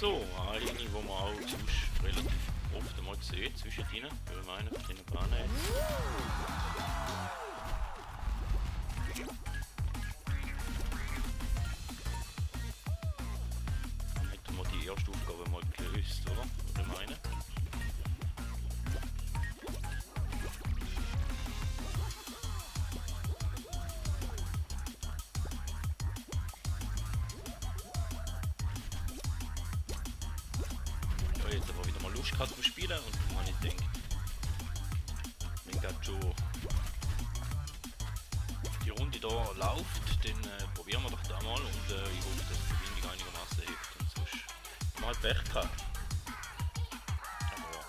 So, eine, wo man auch sonst relativ oft einmal sieht, zwischen ihnen, würde ich meinen, von den Bahnen jetzt. Dann hätten wir die erste Aufgabe mal gelöst, oder? Würde ich meinen. Jetzt aber wieder mal Lust gehabt zum Spielen und dann habe ich gedacht, wenn gerade schon die Runde da läuft, dann probieren wir doch da mal und ich hoffe, dass die Verbindung einigermaßen hebt und sonst mal Pech gehabt. Aber ja.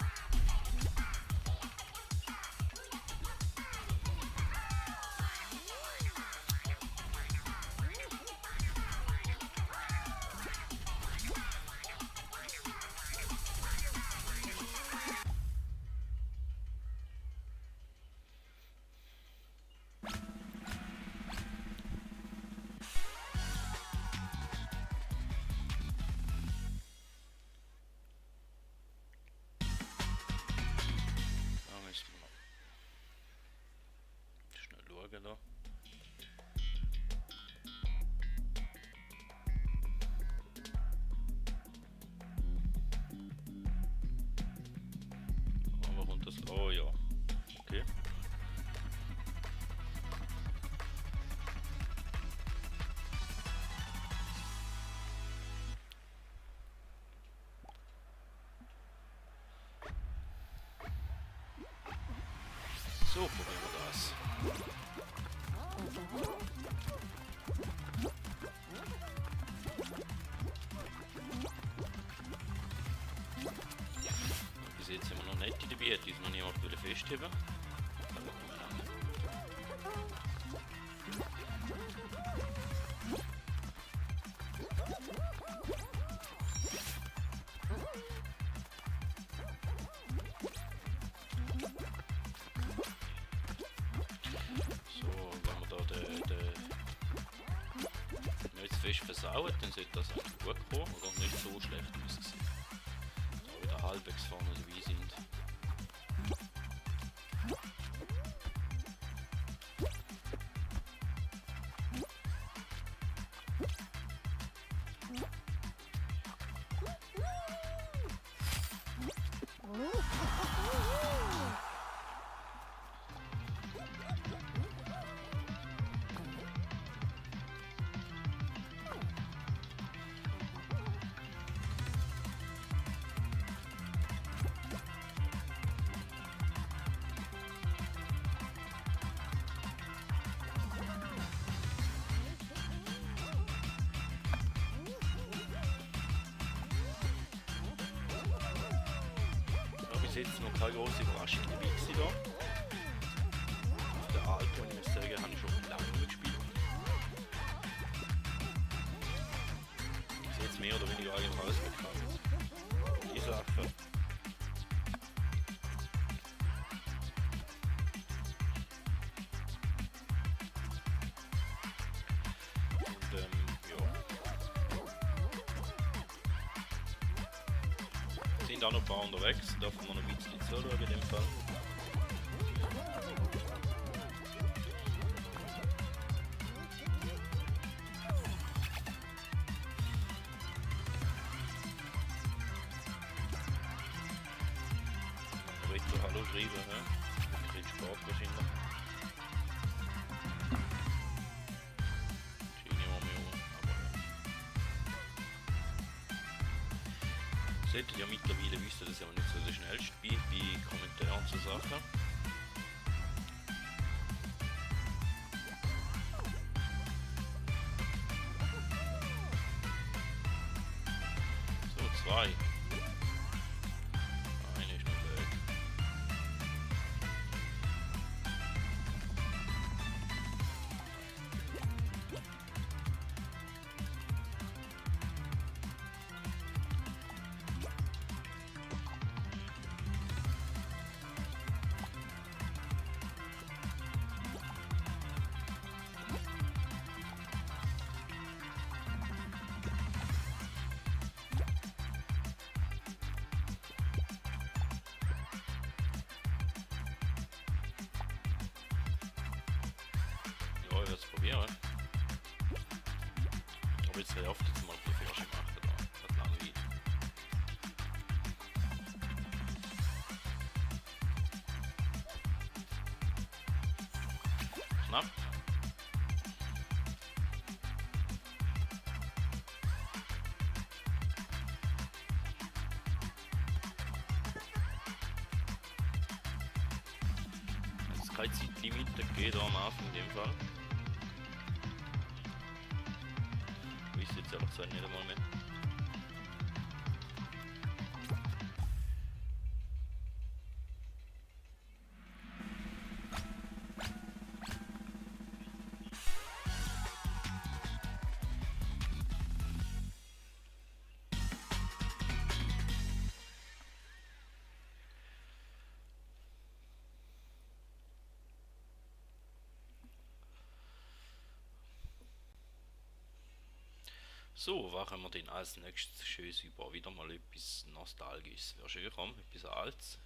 Da. Aber kommt das? Oh ja. Okay. So, probieren wir das. Bis jetzt sind wir noch nicht dabei, hätte ich noch niemand festheben. Fest versaut, dann sollte das eigentlich gut kommen oder nicht so schlecht muss es sein. Da wieder halbwegs vorne dabei sind. Bis jetzt noch keine grosse Überraschung dabei gewesen da. Auf der Alp, und ich muss sagen, habe ich schon lange nicht mehr gespielt. Ich sehe jetzt mehr oder weniger eigentlich alles bekannt. Die Sache. Und ja. Sind auch noch ein paar unterwegs, darf man noch ein bisschen zuschauen in dem Fall. Ritter Hallo schreiben, ne? Ich kriege Sport wahrscheinlich. Solltet ja mittlerweile wissen, dass ich aber nicht so der schnellste bin bei Kommentaren zu Sachen. So, 2. Eine ist noch weg. werde es probieren. Aber jetzt oft jetzt mal auf die Fürsche gemacht, da hat lange Zeit. Knapp. Jetzt kein Zeitlimit, geht am Anfang in dem Fall. Ich weiß jetzt ehrlich gesagt nicht einmal mehr. So, was haben wir denn als nächstes Schönes über? Wieder mal etwas Nostalgisches. Wäre schön, komm, etwas Altes.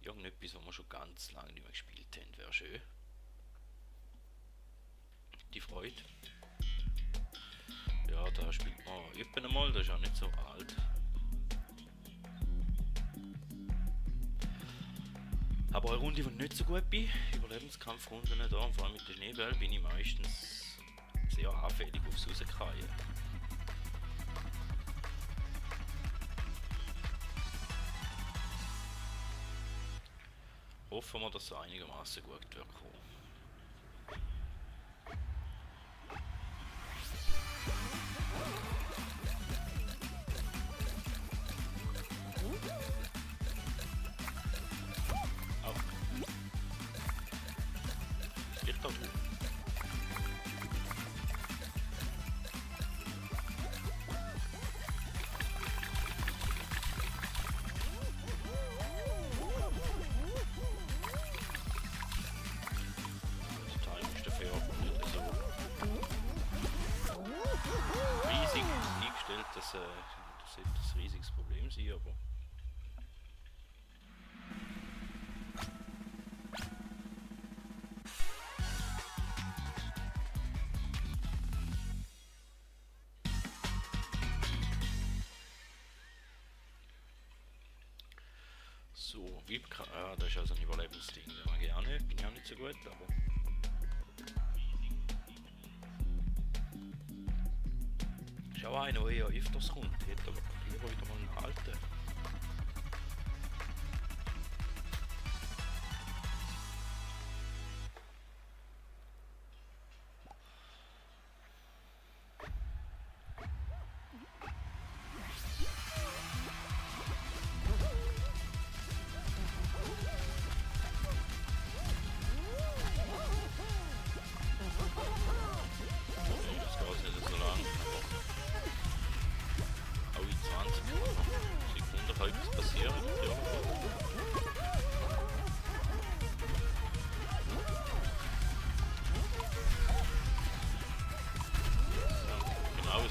Irgendetwas, was wir schon ganz lange nicht mehr gespielt haben, wäre schön. Die Freude. Ja, da spielt man etwa einmal, das ist auch nicht so alt. Aber eine Runde, die nicht so gut bin, Überlebenskampfrunden da, und vor allem mit der Schneeball bin ich meistens sehr anfällig aufs Rauskrallen. Hoffen wir, dass es einigermaßen gut wird kommen. Auch. Liegt da drin. Das sollte ein riesiges Problem sein, aber so, Webcam, das ist also ein Überlebensding, den mag ich auch nicht, bin ich auch nicht so gut, aber ist auch einer, der ja öfters kommt, hätte aber lieber wieder mal einen alten.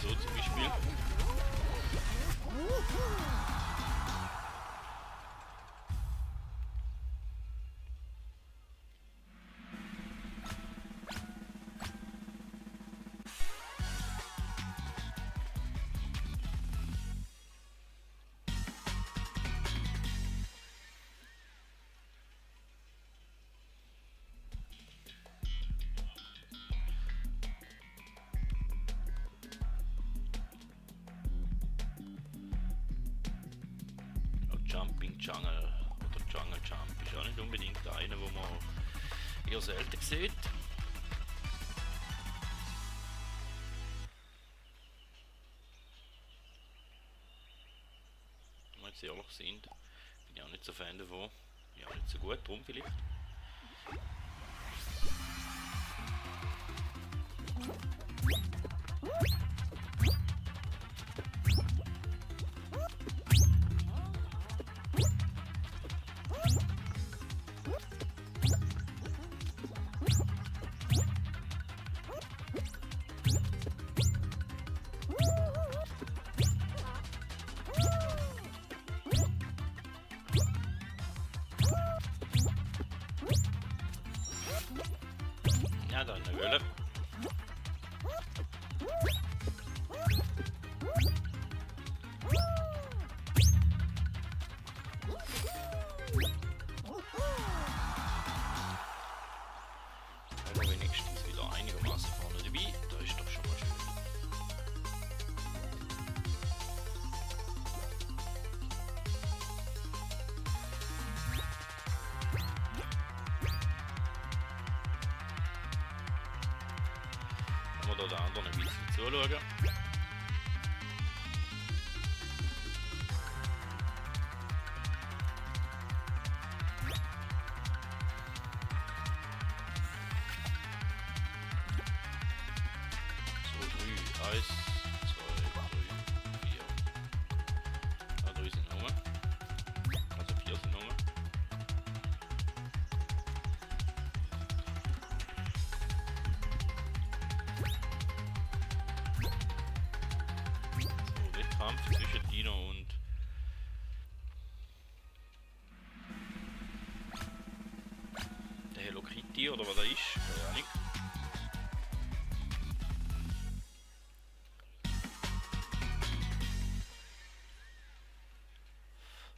So zum Beispiel. Jumping Jungle oder Jungle Jump ist auch nicht unbedingt einer, wo man eher selten sieht. Wenn wir jetzt ehrlich sind, bin ich auch nicht so Fan davon. Ja, nicht so gut, drum vielleicht. Höhle. Aber wenigstens wieder einigermaßen vorne dabei. Da ist doch schon mal schön. Wenn wir da den anderen ein bisschen zuschauen. So, 3, 1, 2, 3, 4. Ah, 3 sind rum. Also 4 sind rum. So, Wettkampf zwischen Dino und der Hello Kitty oder was da ist, keine Ahnung.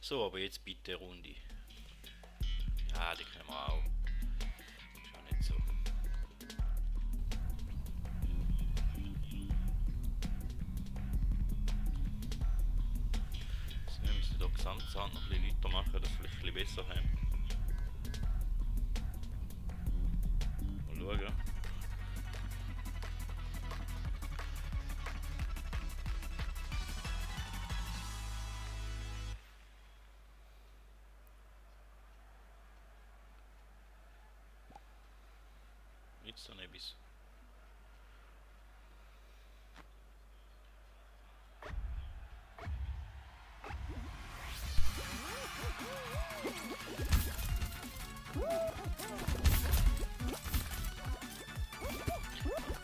So, aber jetzt bitte Runde. Ja, die können wir auch. Ist ja nicht so. So, wir müssen da Gesamtzahl noch ein bisschen lauter machen, dass wir vielleicht ein bisschen besser haben. Mal schauen. Jetzt dann etwas.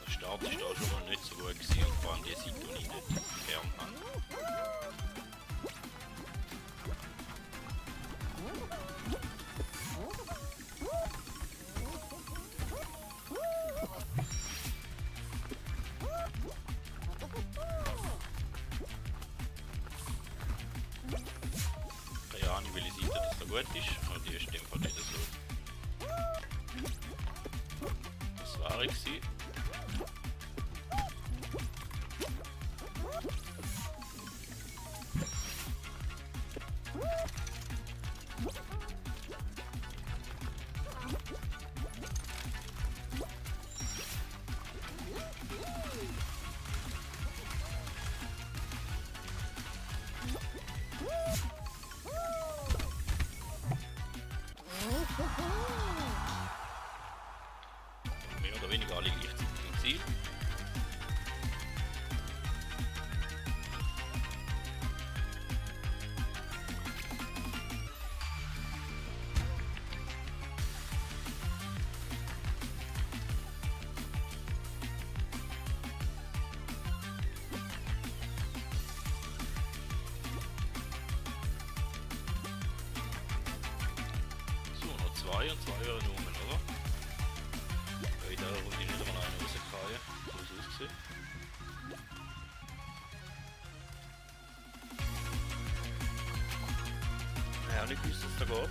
Der Start ist da schon mal nicht so gut gewesen und vor allem die Seite, die ich nicht gern habe. Keine Ahnung, welche Seite das da gut ist, aber die ist in dem Fall nicht so. Das war ich gewesen. Mehr oder weniger alle gleichzeitig im Ziel. So, noch 2 und 2 wären rum, oder? Weil in der Runde nicht einmal eine rausgehauen. So ist es ausgesehen. Ja, nicht gewusst, dass da geht.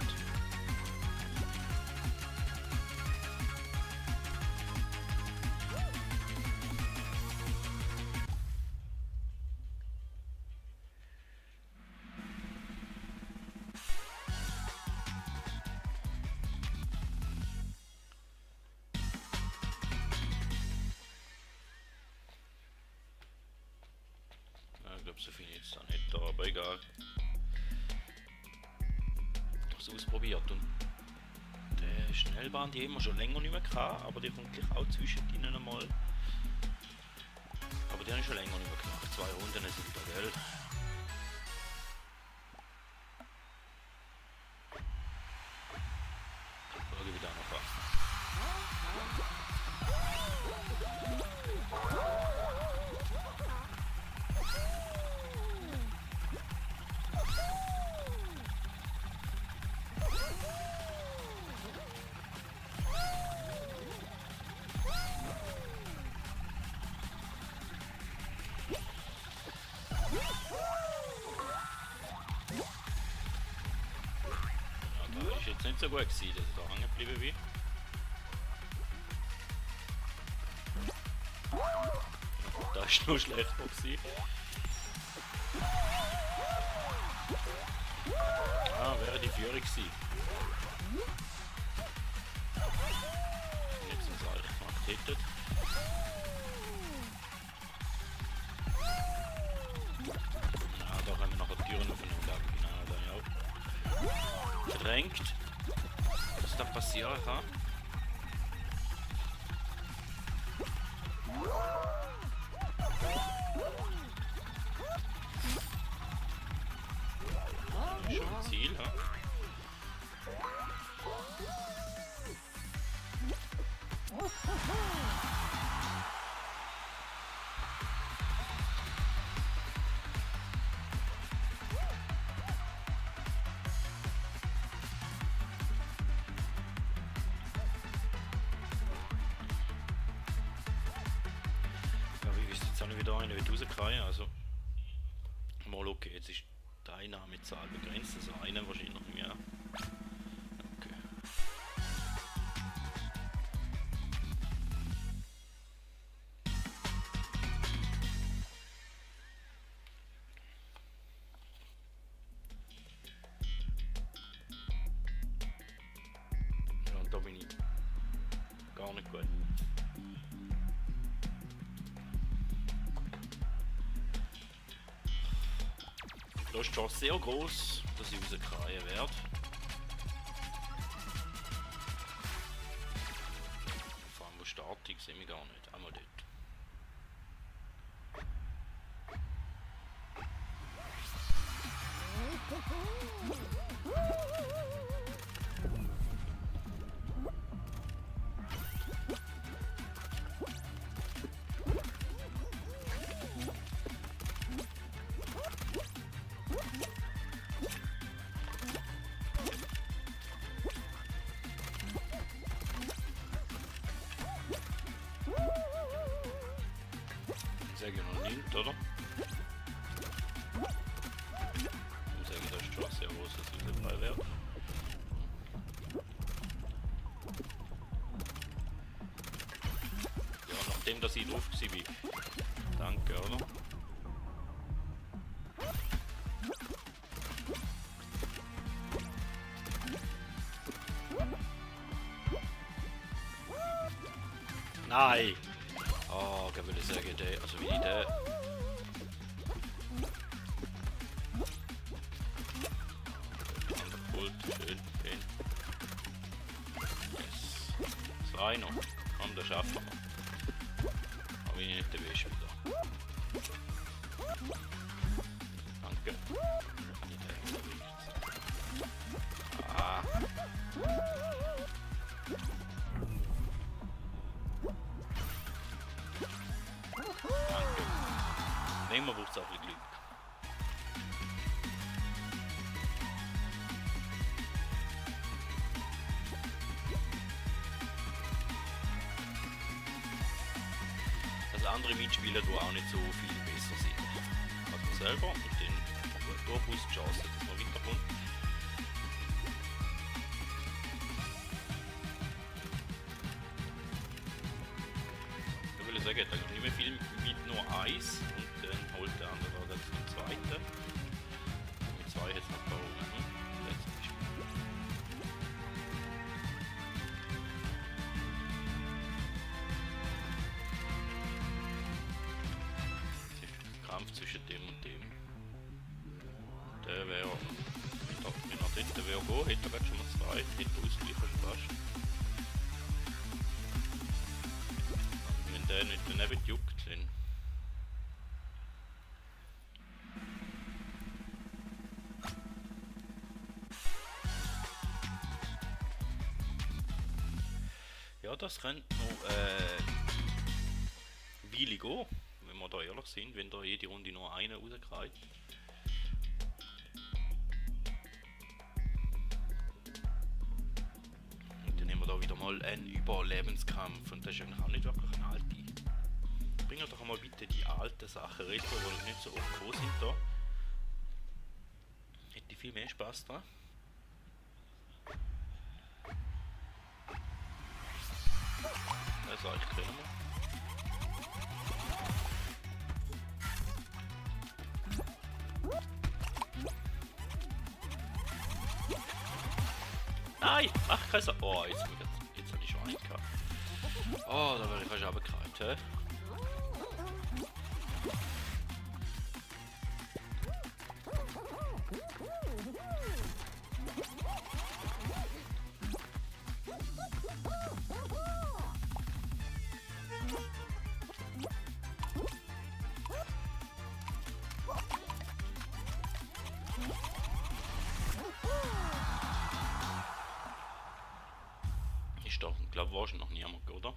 Ja, ich glaube, so viel jetzt dann nicht da, aber egal. Das ausprobiert und der Schnellbahn, die haben wir schon länger nicht mehr gehabt, aber die kommt gleich auch zwischendrin einmal. Aber die habe ich schon länger nicht mehr gemacht. 2 Runden sind da, gell? Schauen wir wieder noch an. jetzt nicht so gut gewesen, dass ich da hängen geblieben bin. Das ist noch schlechter gewesen. Ah, wäre die Führung gewesen. Jetzt uns eigentlich gemacht hätten. Ja, da können wir nachher die Türen aufeinander ab. Genau, da ja auch. Drängt. Was da passieren kann. Schon Ziel, ha? Ja, wie ist jetzt auch nicht wieder eine rauskriegen, also mal okay, jetzt ist die Einnahmezahl begrenzt, also eine wahrscheinlich noch mehr. Okay. Ja, und da bin ich gar nicht gut. Das ist schon sehr groß, dass ich rauskriegen werde. Vor allem wo starte ich, sehe ich gar nicht. Einmal dort. Sage ich noch nicht, oder? Ich sage, das ist schon sehr groß, dass ich dabei werde. Ja, nachdem dass ich drauf war. Danke, oder? Nein! Oh, ich würde sagen, der, also wie der. Anderpult, schön, schön. Yes. Zwei noch. Komm, das schaffen wir. Aber ich nicht erwischt wieder. Danke. Kann ich den erwischt? Ah. Danke. Manchmal braucht es auch ein bisschen Glück. Dass andere Mitspieler da auch nicht so viel besser sind als man selber und dann hat man durchaus die Chance, dass man weiterkommt. Ich würde sagen, da gibt nicht mehr viel mit nur eins und dann holt der andere da den zweiten. Mit zwei jetzt noch da oben. Kampf zwischen dem und dem. Der wäre, wenn er dort wäre gehen, hätte er gerade schon mal zwei, hätte ausgleichen schon fast. Und wenn der nicht daneben juckt, dann... Ja, das könnte noch Weile gehen, wenn wir da ehrlich sind, wenn da jede Runde nur einer rauskriegt. Und dann haben wir da wieder mal einen Überlebenskampf und das ist eigentlich auch nicht wirklich ein alter. Bringen doch einmal bitte die alten Sachen retro, die nicht so oft gekommen sind da. Hätte viel mehr Spaß dran. den mal. Nein! Ach, kein oh, jetzt habe ich Schwein gehabt. Oh, da werde ich fast runtergefallen, hä? Ich glaube, war schon noch niemand, oder?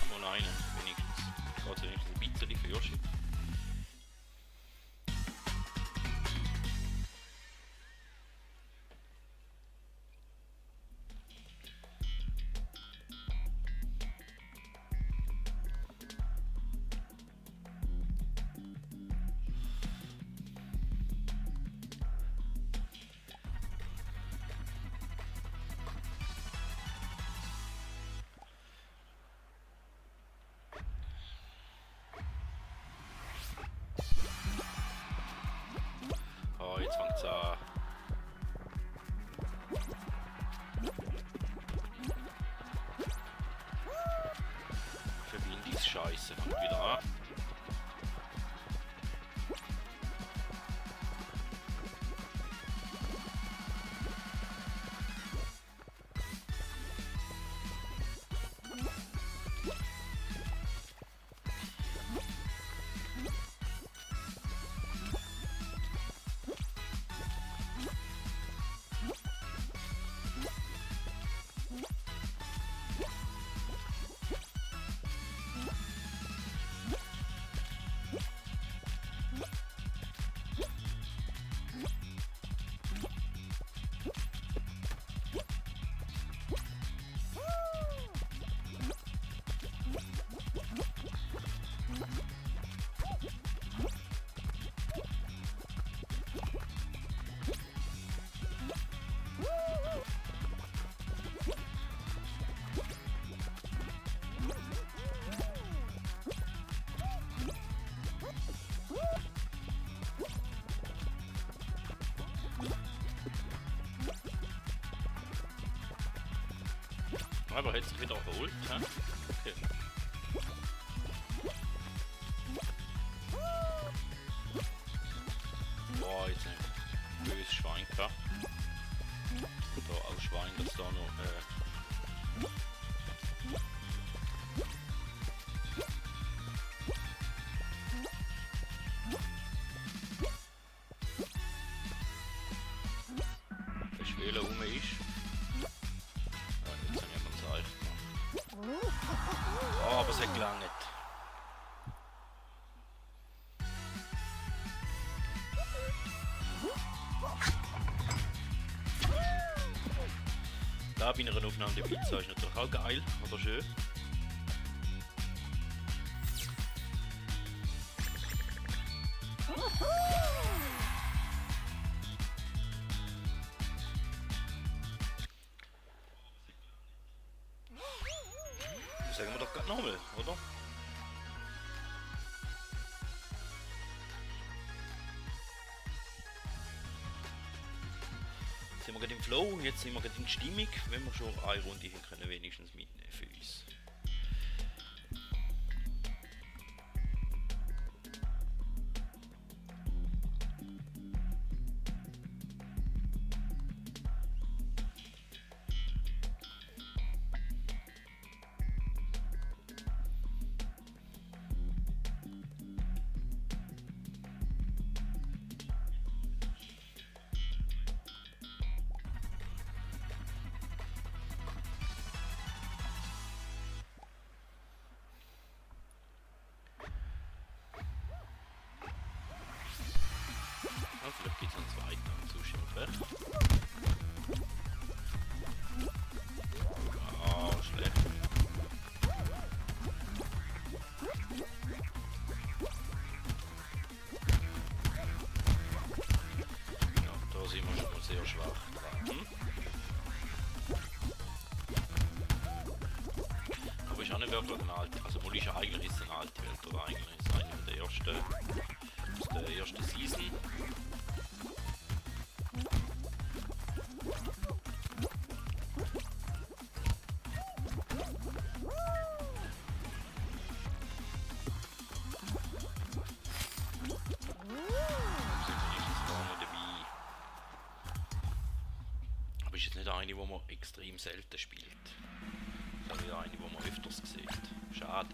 Mal einen, wenigstens. Also wenigstens ein bisschen für Yoshi. Oh, jetzt fängt's an. Verbindungsscheiße fängt wieder an. Aber hat sich wieder erholt, hä? Okay. Boah, jetzt ein böses Schwein gehabt. Da auch Schwein, das da noch der Schwele rum ist. Ja, jetzt haben wir uns reicht. Oh, aber es hat gelangt. Da bei einer Aufnahme der Pizza ist natürlich auch geil, oder schön. Sagen wir doch gerade nochmal, oder? Jetzt sind wir gerade im Flow und jetzt sind wir gerade in der Stimmung, wenn wir schon eine Runde hier können wenigstens mitnehmen für uns. Vielleicht geht es uns weiter am Zuschauer. Ah, schlecht. Ja, da sind wir schon mal sehr schwach dran. auch nicht wirklich eine alte, also wohl ist eigentlich ist es eine alte Welt, oder eigentlich ist es eine der ersten, aus der ersten Season. Ist jetzt nicht eine, die man extrem selten spielt. Das ist wieder eine, die man öfters sieht. Schade.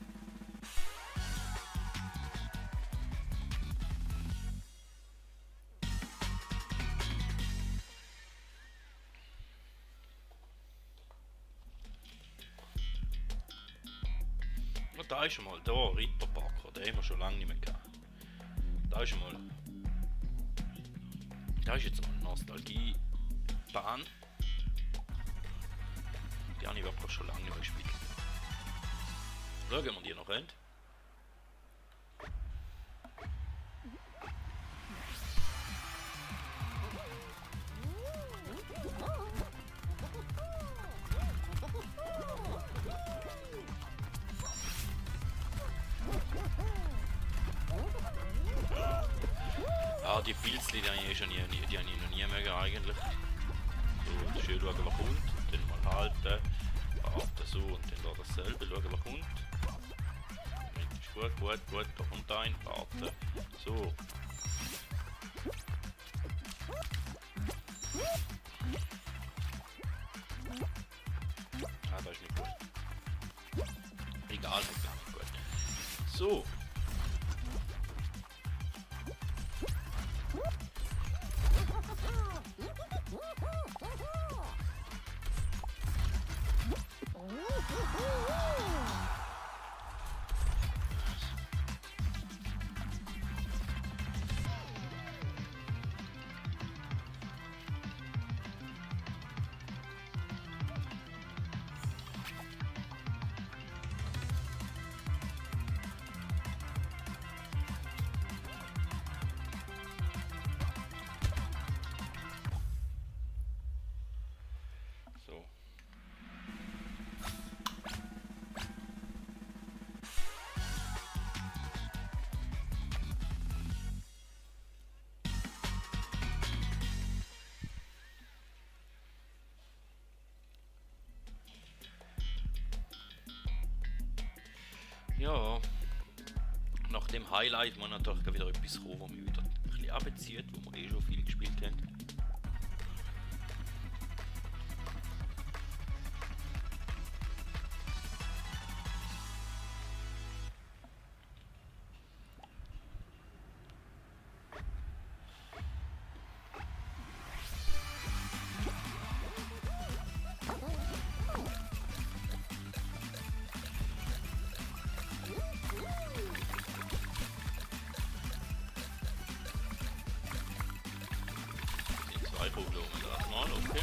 Und da ist schon mal, da Ritterparker, den haben wir schon lange nicht mehr gehabt. Da ist schon mal. Da ist jetzt mal Nostalgiebahn. Die habe ich wirklich schon lange nicht mehr gespielt. Schauen wir die noch rein. Ja, die Pilzli, die habe ich noch nie mögen eigentlich. So, schön schauen, was kommt. Dann mal halten. Warten so und dann da dasselbe. Schauen, was kommt. Ist gut. Da kommt ein. Warten. So. Ah, das ist nicht gut. Egal, das ist gar nicht gut. So. Ja, nach dem Highlight muss natürlich wieder etwas kommen, was mich wieder ein bisschen abzieht, wo wir eh schon viel gespielt haben. Okay.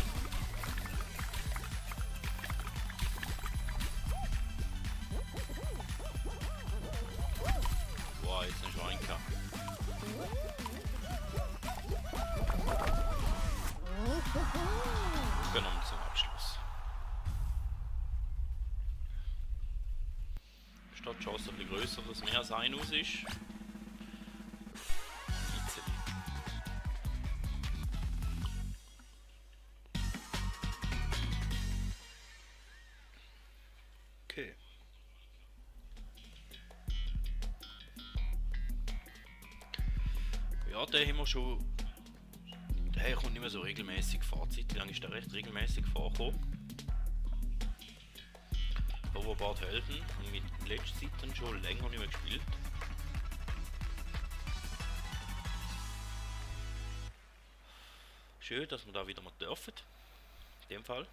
Boah, jetzt nicht reinkommen. Genommen zum Abschluss. Statt Chance ein bisschen größer, dass mehr sein aus ist. Okay. Ja, den haben wir schon. Der kommt nicht mehr so regelmäßig vor. Zeitlang ist der recht regelmäßig vorgekommen. Overboard Helden haben wir in letzter Zeit dann schon länger nicht mehr gespielt. Schön, dass wir da wieder mal dürfen. In dem Fall.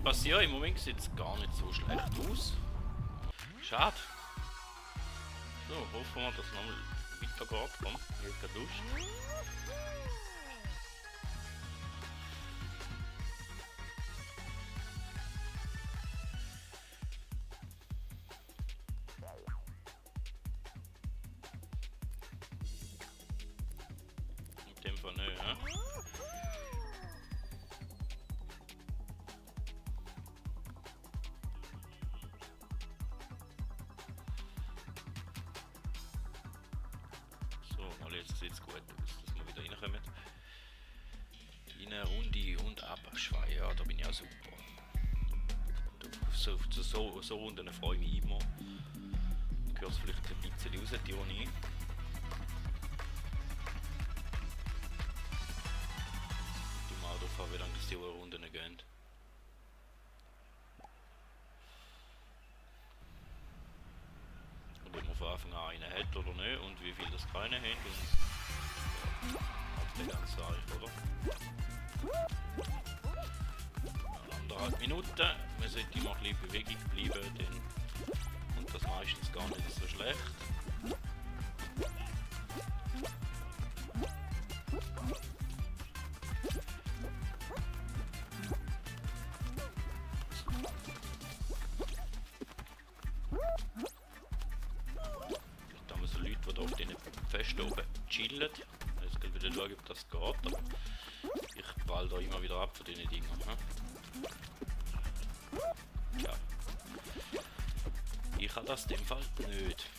passieren. Im Moment sieht es gar nicht so schlecht aus. Schade. So, hoffen wir, dass es nochmal weitergeht. Komm, ich hab grad Lust. In dem Fall nicht, ja. Jetzt sieht es gut aus, dass wir wieder reinkommen. Rein, Runde und ab, Schwein, ja, da bin ich auch super. So Runden freue ich mich immer. Du hörst vielleicht ein bisschen raus, die Ironie. Die mal darauf an, wie lange die Runden gehen. Und ob man von Anfang an einen hat oder nicht und wie viel das keine haben und ja, der ganze Sache, oder? 1,5 Minuten, man sollte immer ein bisschen Bewegung bleiben, dann kommt das meistens gar nicht so schlecht. Auf den Festen oben chillen. Jetzt können wir wieder schauen, ob das geht, aber ich prall da immer wieder ab von diesen Dingen. Ja. Ich habe das in dem Fall nicht.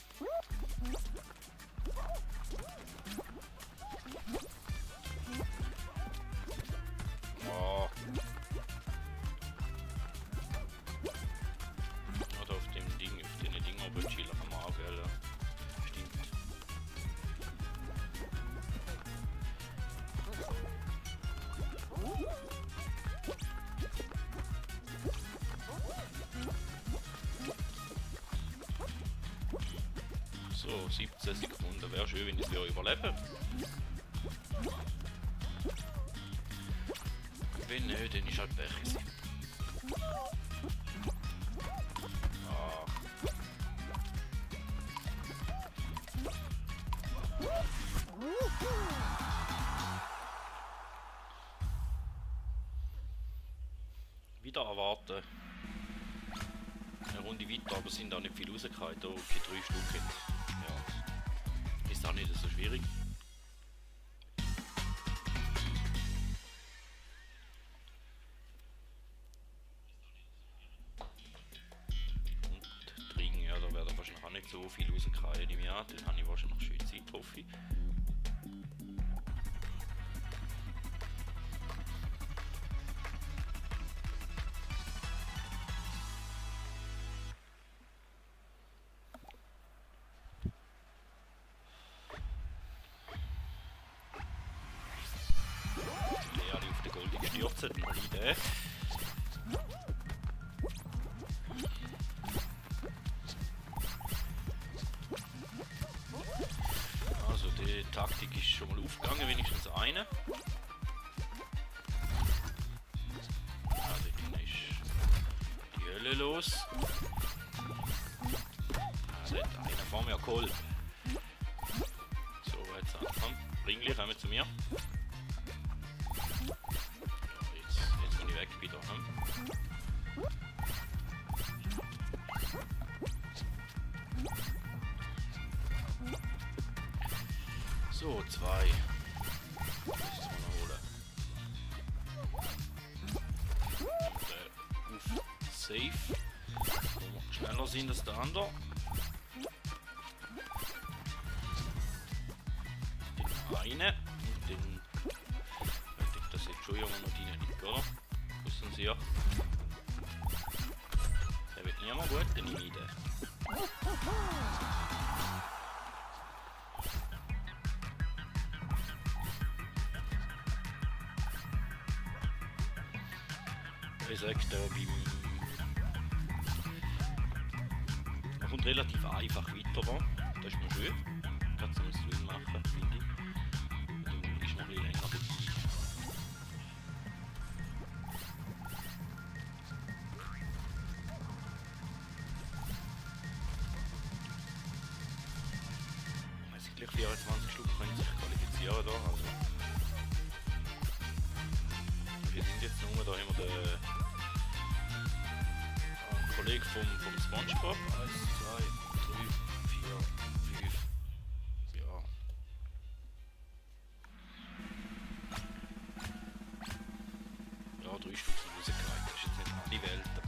Oh. Oder auf dem Ding, auf den Dingen oben chillen kann man auch, gell? So, 17 Sekunden. Wäre schön, wenn ich es überleben. Wenn nicht, dann ist halt Pech. Ah. Wieder erwarten. Eine Runde weiter, aber sind auch nicht viel rausgekommen. Da okay, 3 Stück jetzt. Ja. Ist auch nicht so schwierig. Und trinken, ja, da werden wahrscheinlich auch nicht so viel rausgekommen im Jahr. Den habe ich wahrscheinlich noch schön Zeit, hoffe ich. Mal Idee. Also die Taktik ist schon mal aufgegangen, wenigstens eine. Also dann ist die Hölle los. Also hat einer vor mir geholt. So, jetzt ankommen. Ringli, kommen zu mir. Weg wieder. So, 2. Das müssen wir noch holen. Auf Safe. Wo wir schneller sind als der andere. Den einen. Und den. Ich denke, das jetzt schon irgendwo noch rein liegt, oder? Wissen Sie ja. Der wird nicht mehr gut, den nehme ich den. Ich sage, man kommt relativ einfach weiter da. Das ist noch schön. Kannst du einen Stream machen, finde ich. Und ist noch ein bisschen länger dabei. 24 Stück können sich qualifizieren da. Also. Wir sind jetzt nur, da immer der Kollege vom SpongeBob. 1, 2, 3, 4, 5. Ja. Ja, 3 Stück sind rausgereicht. Das ist jetzt nicht alle Welten.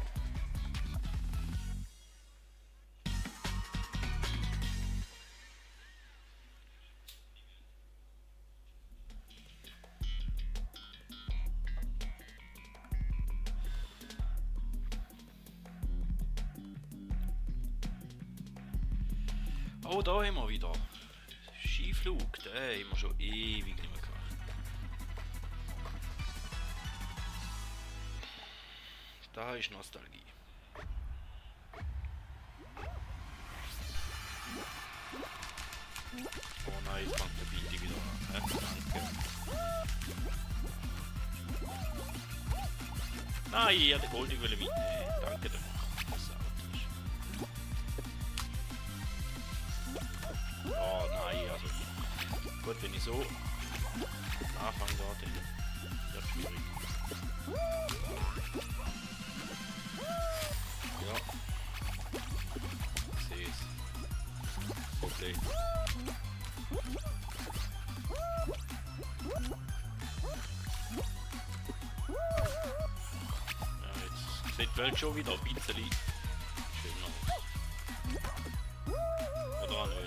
Oh, da haben wir wieder. Skiflug, den haben wir schon ewig nicht mehr gemacht. Da ist Nostalgie. Oh nein, jetzt fängt der Bindi wieder an. Danke. Nein, ich hätte Gold nicht mitnehmen. Danke dafür. Oh nein, also gut, wenn ich so anfange da, dann wird es schwierig. Ja, ich sehe es. Okay. Ja, jetzt sieht die Welt schon wieder ein bisschen schöner aus. Oder auch nicht.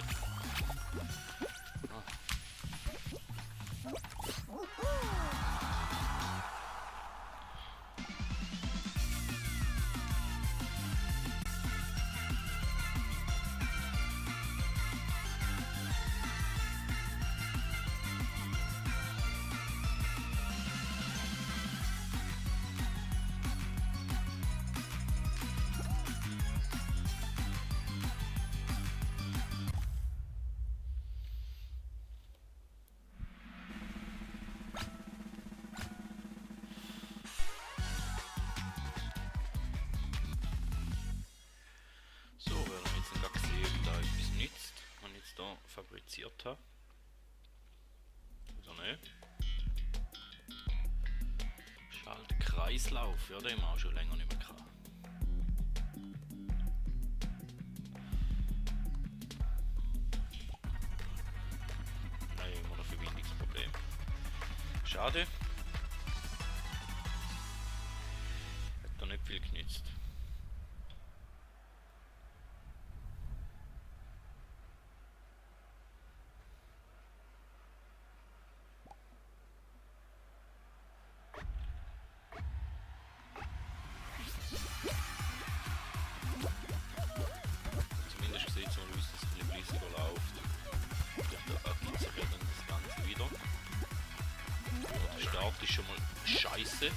Fabriziert habe. So, ne? Schaltkreislauf, ja, den haben wir auch schon länger nicht mehr gehabt. Nein, immer noch Verbindungsproblem. Schade. Hat da nicht viel genützt. Ist schon mal scheiße. Ja,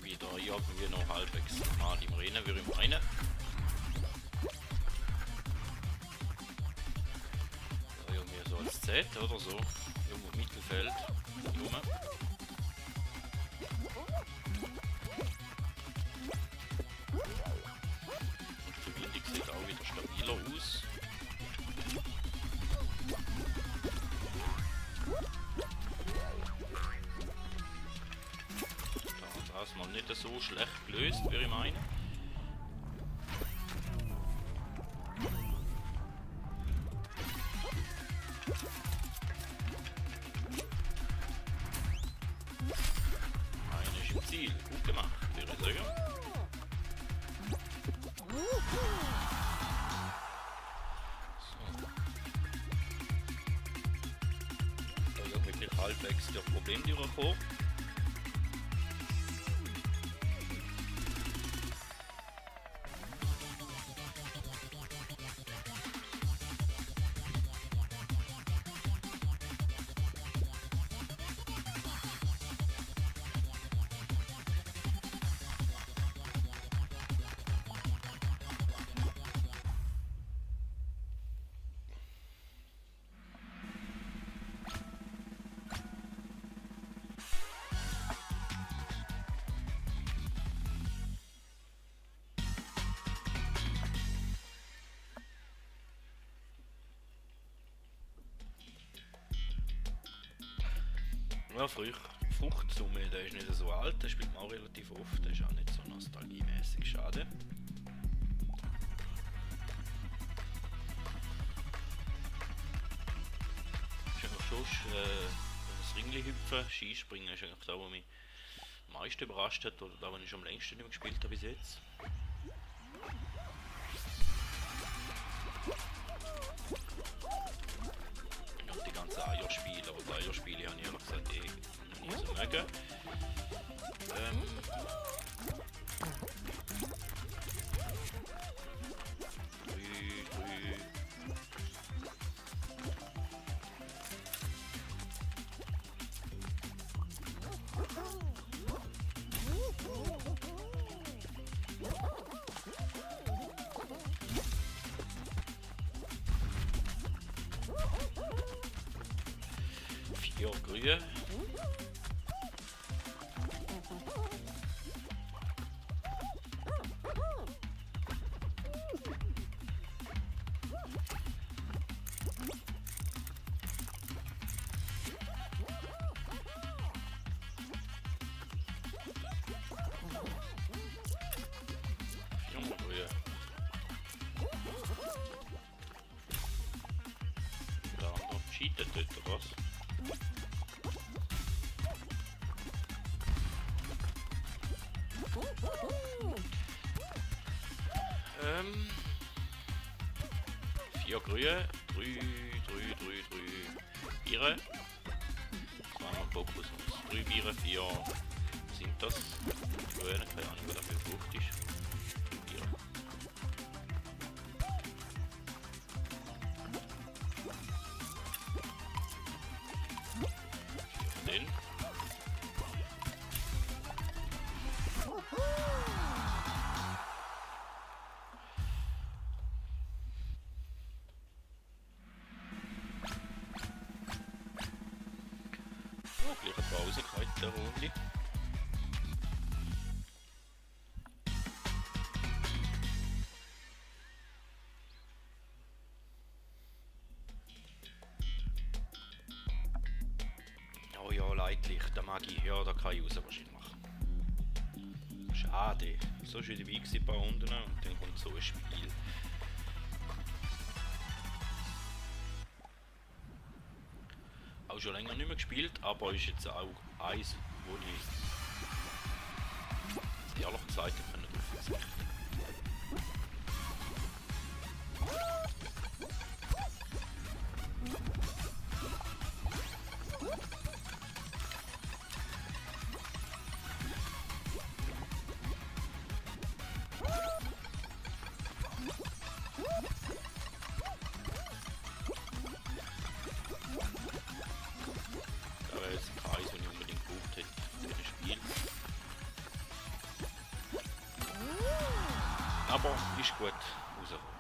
wieder jagen wir noch halbwegs normal im Rennen, wie im Rennen. Z oder so, irgendwo im Mittelfeld, Junge. Und die Verbindung sieht auch wieder stabiler aus. Da ist mal nicht so schlecht gelöst, wie ich meine. Ziel. Gut gemacht, wäre ich sagen. So. Da ist auch wirklich halbwegs der Problem, die Rapport. Ja, Fruchtsumme, der ist nicht so alt, der spielt man auch relativ oft, der ist auch nicht so nostalgiemäßig, schade. Ist eigentlich schon das Ringli-Hüpfen, Skispringen ist eigentlich das, was mich am meisten überrascht hat, oder das, was ich am längsten nicht mehr gespielt habe bis jetzt. Und die ganzen Eierspiele, aber die Eierspiele habe ich ehrlich gesagt nie so mögen. Vier Grühe. Cheatet dort oder was? Vier Grühe, drei Biere. Zweimal Kokosnuss, 3 Biere, 4 sind das. Grüne, keine Ahnung, was dafür Frucht ist. 3 Biere. Den. Oh, gleich eine Pause gehabt in der Runde. Oh ja, Leitlicht, da mag ich. Ja, da kann ich raus wahrscheinlich machen. Schade. So schön dabei gewesen, ein paar Runden und dann kommt so ein Spiel. Auch schon länger nicht mehr gespielt, aber ist jetzt auch eins, wo ich ehrlich gesagt darauf verzichten. Aber ist gut rausgekommen.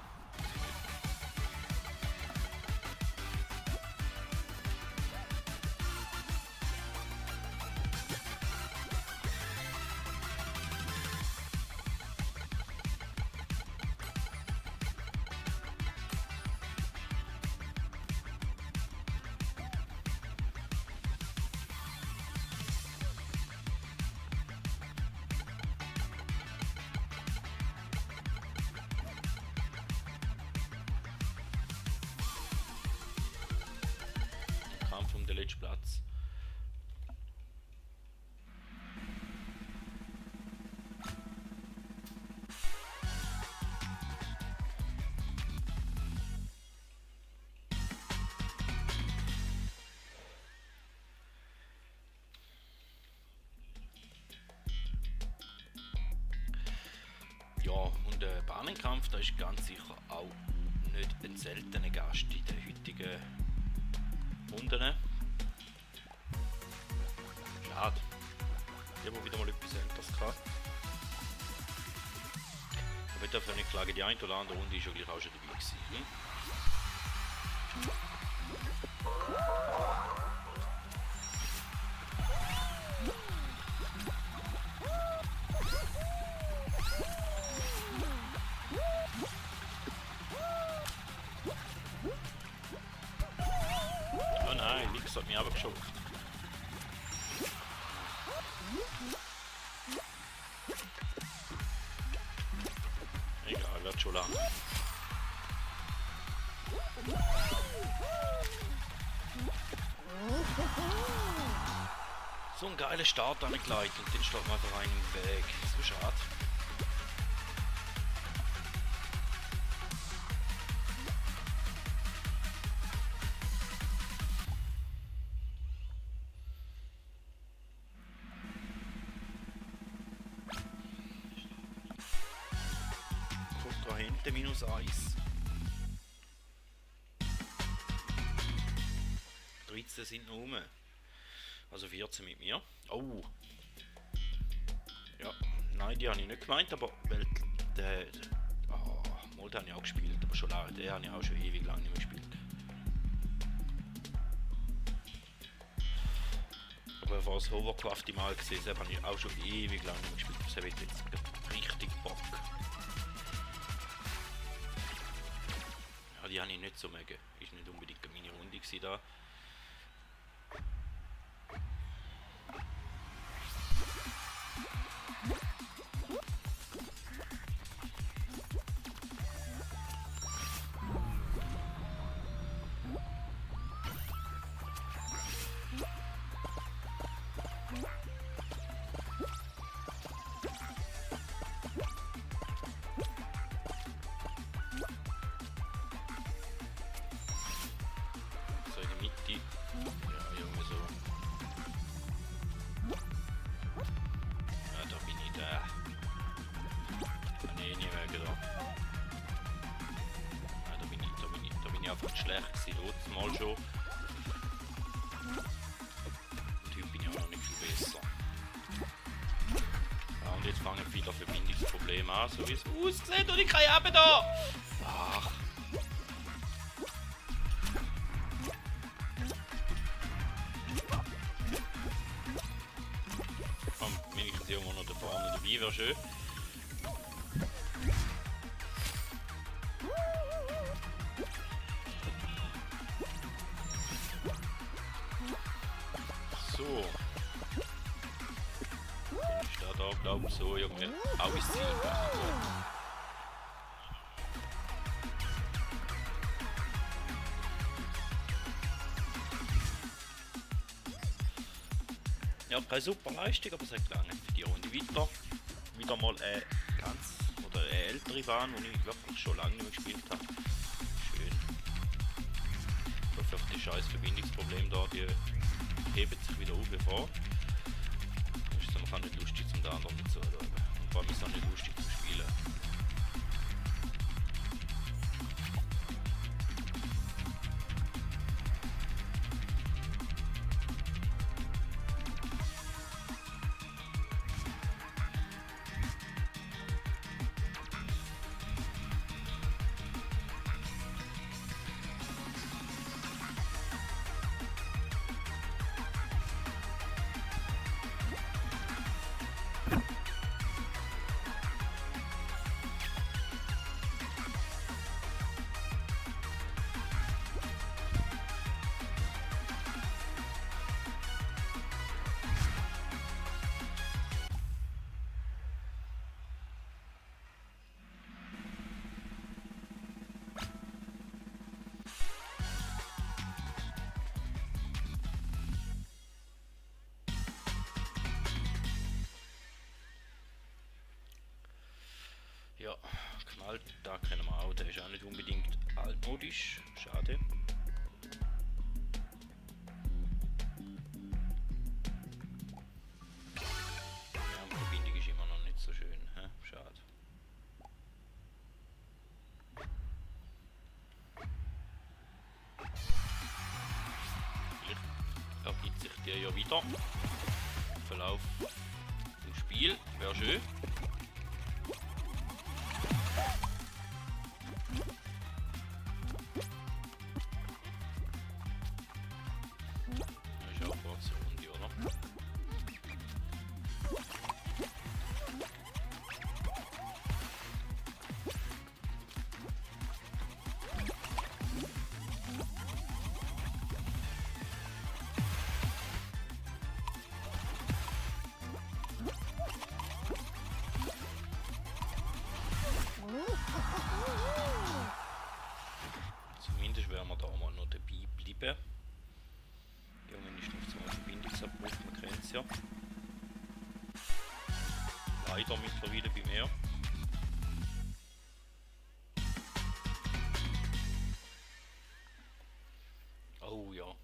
Kampf um den letzten Platz. Ja, und der Bahnenkampf, da ist ganz sicher auch nicht ein seltener Gast in den heutigen Runden. Schade. Ich habe wieder mal etwas anderes gehabt. Aber ich darf ja nicht klagen, die eine oder andere Runde ist ja gleich auch schon dabei gewesen. Oh nein, links hat mich aber geschafft. das schon lange. So ein geiler Start angekleidet und den steht man einfach rein im Weg. So schade. Guck da hinten, -1. 13 sind noch rum. Also 14 mit mir. Oh! Ja, nein, die habe ich nicht gemeint, aber weil der. Oh, mal den habe ich auch gespielt, aber schon lange. Den habe ich auch schon ewig lange nicht mehr gespielt. Aber was Hovercraft im Mal gesehen habe, habe ich auch schon ewig lange nicht mehr gespielt. Das habe ich jetzt richtig Bock. Ja, die habe ich nicht so mögen. Ist nicht unbedingt meine Runde gewesen da. Schlecht gewesen, mal schon. Heute bin ich auch noch nicht viel besser. Ja, und jetzt fangen viele Verbindungsprobleme an, so wie es aussieht und ich kann eben da! Ach. Komm, wenigstens irgendwo noch da vorne dabei, wäre schön. So. Ich stehe da, glaube ich, so, Junge. Auch ist Ziel. Ja, keine super Leistung, aber es hat gelangt für die Runde weiter. Wieder mal eine ganz oder eine ältere Bahn, die ich wirklich schon lange nicht mehr gespielt habe. Schön. Ich hoffe, auf die scheiß Verbindungsprobleme da, die hebt sich wieder auf wie vor. Das ist einfach auch nicht lustig zum den anderen zu schauen. Und vor allem ist es auch nicht lustig zum Spielen. Ja, Knall, da kennen wir auch, der ist auch nicht unbedingt altmodisch, schade. Ja, die Verbindung ist immer noch nicht so schön, hä? Schade. Vielleicht ergibt sich der ja wieder im Verlauf des Spiels, wäre schön. Skippen. Ja, mindestens mal Verbindungsabbruch, man kennt es ja. Leider mittlerweile bei mir. Oh ja.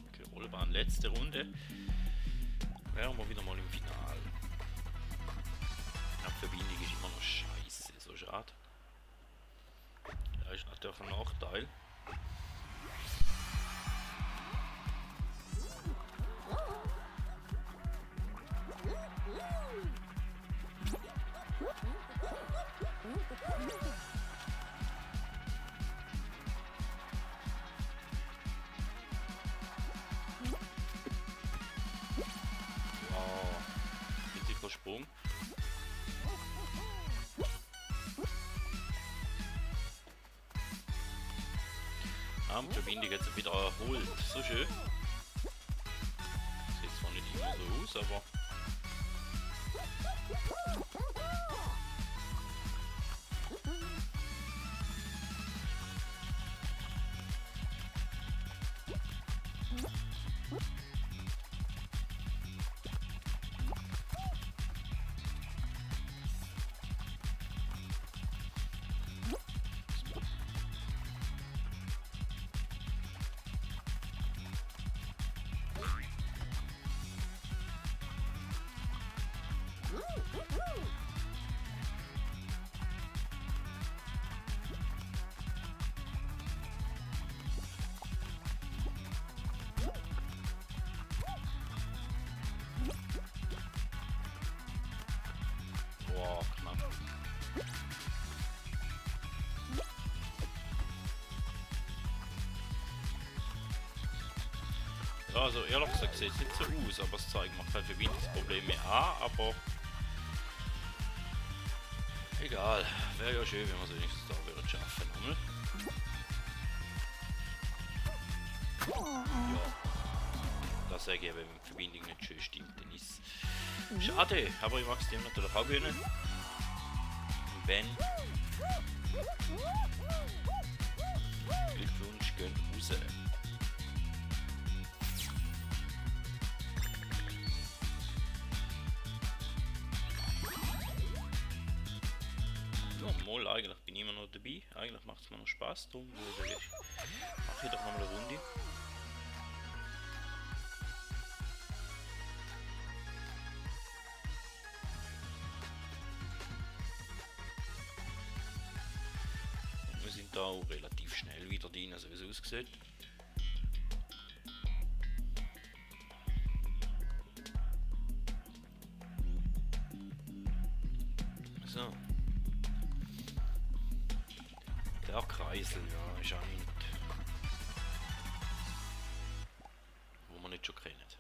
Okay, Rollbahn, letzte Runde. Wären wir wieder mal im Finale. Ja, die Verbindung ist immer noch scheiße, so schade. Das ist natürlich ein Nachteil. Sprung. Ah, die Verbindung jetzt wieder erholt. So schön. Sieht zwar nicht immer so aus, aber. Boah, knapp. Ja, also ehrlich gesagt sieht es nicht so aus, aber es zeigt mir keine Verbindungsprobleme an, aber egal, wäre ja schön, wenn wir es wenigstens da wieder schaffen. Ja, das sage ich eben, wenn die Verbindung nicht schön stimmt, dann ist es schade, aber ich mag es dem natürlich auch gönnen. Und wenn, Glückwunsch, gönnt raus. Mal, eigentlich bin ich immer noch dabei. Eigentlich macht es mir noch Spaß, darum mache ich doch nochmal eine Runde. Und wir sind da auch relativ schnell wieder drin, so wie es aussieht. So. Der Kreisel, ja, ist auch nicht, wo man nicht schon kennt.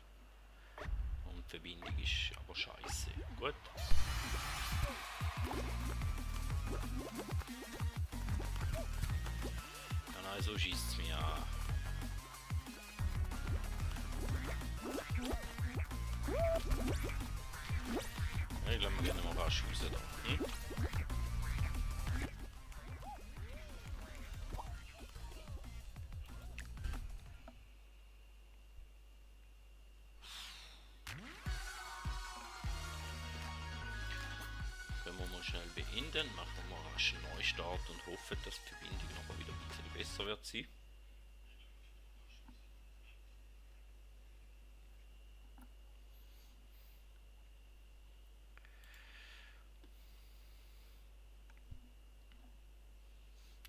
Und die Verbindung ist aber scheiße. Gut. Ja, nein, so schießt es mich an. Ich glaube, wir gehen mal rasch raus da. Hm? Können wir mal schnell beenden, machen wir mal rasch einen Neustart und hoffen, dass die Verbindung noch wieder ein bisschen besser wird sein.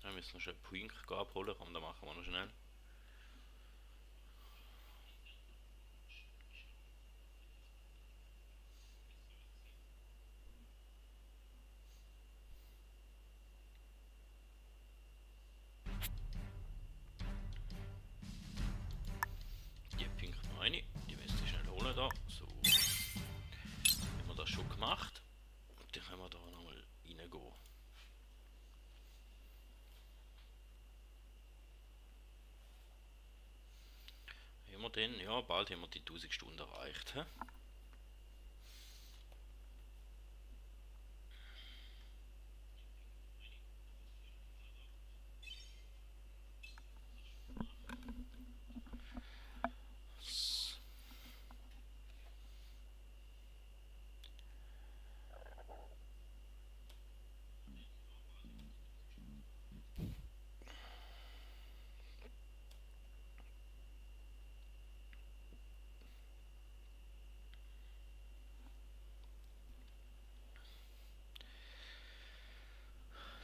Wir müssen noch schnell Point abholen, komm, das machen wir noch schnell. Die Punkte noch rein, die müsst ihr schnell holen da. So, haben wir das schon gemacht. Und dann können wir da nochmal reingehen. Haben wir denn? Ja, bald haben wir die 1000 Stunden erreicht. He?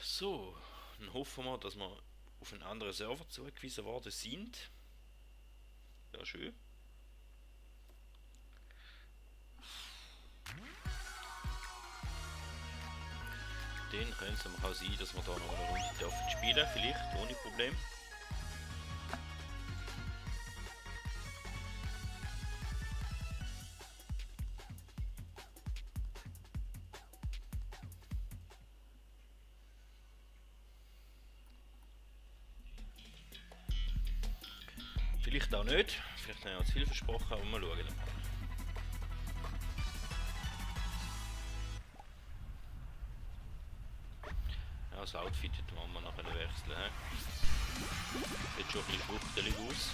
So, dann hoffen wir, dass wir auf einen anderen Server zugewiesen worden sind. Ja, schön. Dann könnte es auch sein, dass wir da noch eine Runde dürfen spielen, vielleicht ohne Problem. Vielleicht auch nicht, vielleicht haben wir zu viel versprochen, aber wir schauen mal. Ja, das Outfit hätten wir noch wechseln können. Sieht schon ein bisschen fuchtelig aus.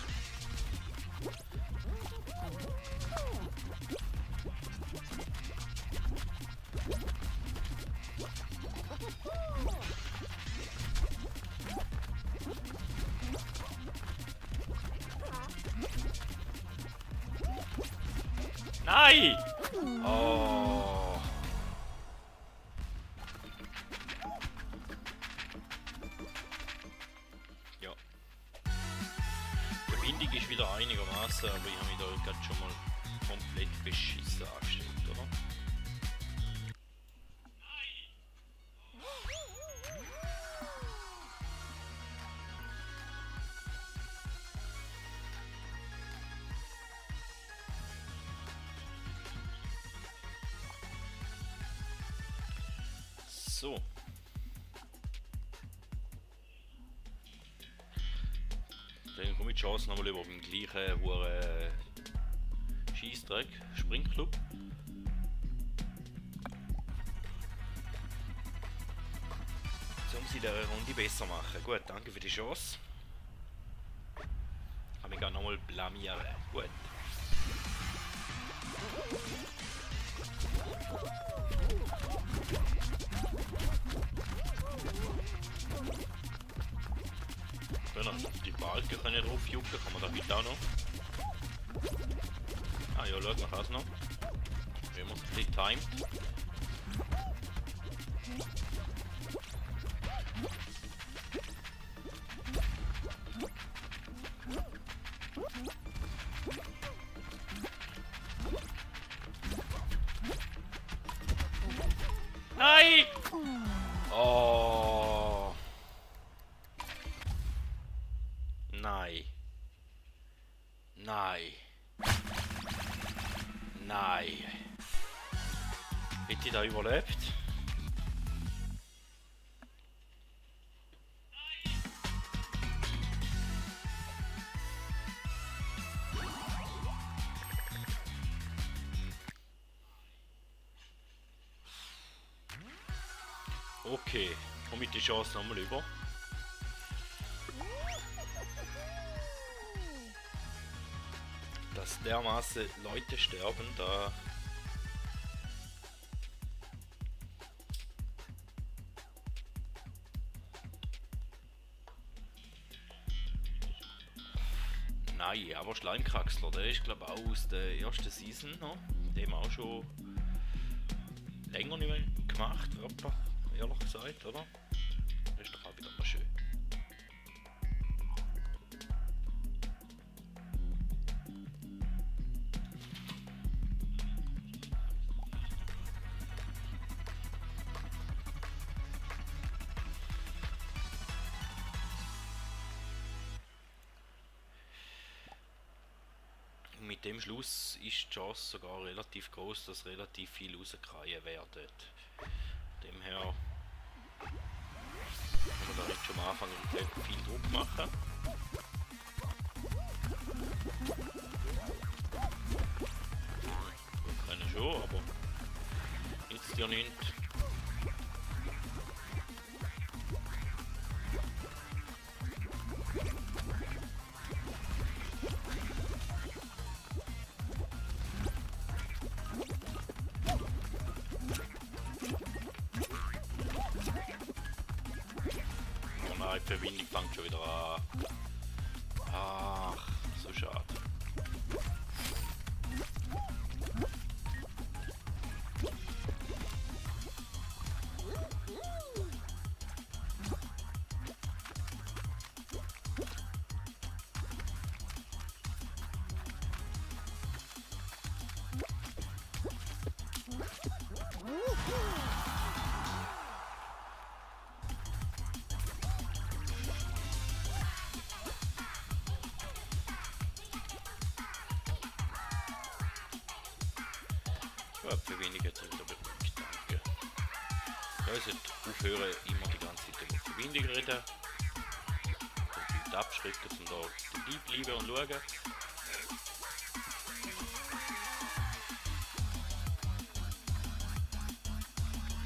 Nein! Oh. Ja. Die Verbindung ist wieder einigermaßen, aber ich habe mich da gerade schon mal komplett beschissen angestellt, oder? So. Dann komme ich die Chance nochmal über beim gleichen hohen Scheissdreck, Springclub. Jetzt muss ich diese Runde besser machen. Gut, danke für die Chance. Ich kann mich gar nochmal blamieren. Gut. Die Balken können drauf jucken, kann man da heute auch noch. Ah ja, schaut, man kann es noch. Wenn man es ein bisschen timet. Nein! Oh. Nein. Nein. Nein. Hätte ich da überlebt? Okay, komme ich die Chance nochmal über. Dass dermaßen Leute sterben, da... Nein, aber Schleimkraxler, der ist glaube ich auch aus der ersten Season noch. Den haben wir auch schon länger nicht mehr gemacht, wirklich, ehrlich gesagt, oder? Das ist doch auch wieder mal schön. Mit dem Schluss ist die Chance sogar relativ groß, dass relativ viel rausgekriegt werden. Dem her können wir da jetzt schon am Anfang viel Druck machen. Wir können schon, aber jetzt ja nicht. Die Verbindung fängt schon wieder an. Ach, so schade. Ja, für wenig jetzt wieder beruhigt, danke. Ja, ich sollte aufhören, immer die ganze Zeit über Verbindung reden. Und die abschrecken, um da dabei bleiben und schauen.